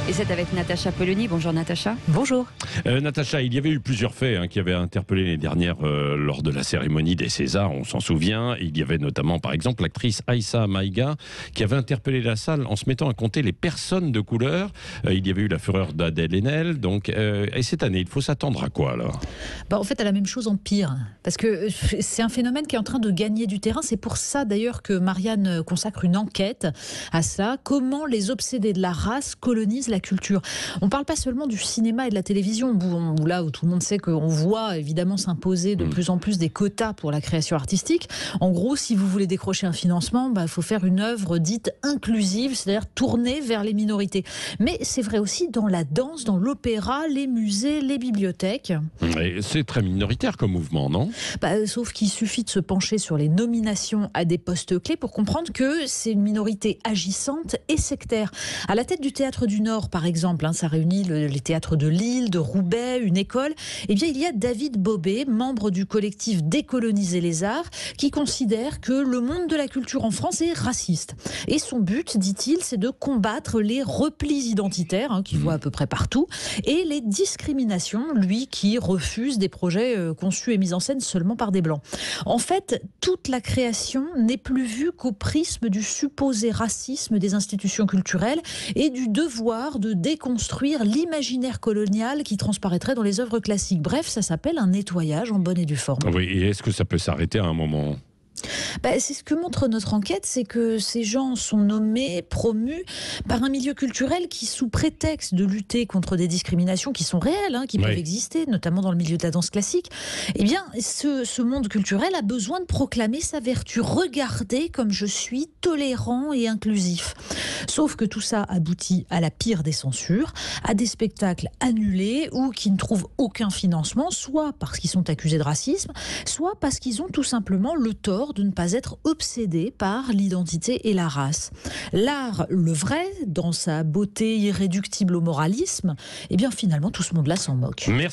Et c'est avec Natacha Polony. Bonjour Natacha. Bonjour. Natacha, il y avait eu plusieurs faits qui avaient interpellé les dernières lors de la cérémonie des Césars, on s'en souvient. Il y avait notamment, par exemple, l'actrice Aïssa Maïga qui avait interpellé la salle en se mettant à compter les personnes de couleur. Il y avait eu la fureur d'Adèle Haenel. Donc, et cette année, il faut s'attendre à quoi alors? En fait, à la même chose en pire. Parce que c'est un phénomène qui est en train de gagner du terrain. C'est pour ça d'ailleurs que Marianne consacre une enquête à ça. Comment les obsédés de la race colonisent la culture. On ne parle pas seulement du cinéma et de la télévision, où tout le monde sait qu'on voit évidemment s'imposer de plus en plus des quotas pour la création artistique. En gros, si vous voulez décrocher un financement, il faut faire une œuvre dite inclusive, c'est-à-dire tournée vers les minorités. Mais c'est vrai aussi dans la danse, dans l'opéra, les musées, les bibliothèques. Et c'est très minoritaire comme mouvement, non? Sauf qu'il suffit de se pencher sur les nominations à des postes clés pour comprendre que c'est une minorité agissante et sectaire. À la tête du Théâtre du Nord, par exemple, ça réunit les théâtres de Lille, de Roubaix, une école. Eh bien, il y a David Bobet, membre du collectif Décoloniser les arts, qui considère que le monde de la culture en France est raciste. Et son but, dit-il, c'est de combattre les replis identitaires, qu'il voit à peu près partout, et les discriminations, lui qui refuse des projets conçus et mis en scène seulement par des Blancs. En fait, toute la création n'est plus vue qu'au prisme du supposé racisme des institutions culturelles et du devoir de déconstruire l'imaginaire colonial qui transparaîtrait dans les œuvres classiques. Bref, ça s'appelle un nettoyage en bonne et due forme. Oui, et est-ce que ça peut s'arrêter à un moment ? C'est ce que montre notre enquête, c'est que ces gens sont nommés, promus par un milieu culturel qui, sous prétexte de lutter contre des discriminations qui sont réelles, qui peuvent exister, notamment dans le milieu de la danse classique, eh bien, ce monde culturel a besoin de proclamer sa vertu. Regardez comme je suis tolérant et inclusif. Sauf que tout ça aboutit à la pire des censures, à des spectacles annulés ou qui ne trouvent aucun financement, soit parce qu'ils sont accusés de racisme, soit parce qu'ils ont tout simplement le tort de ne pas être obsédés par l'identité et la race. L'art, le vrai, dans sa beauté irréductible au moralisme, eh bien finalement tout ce monde-là s'en moque. Merci.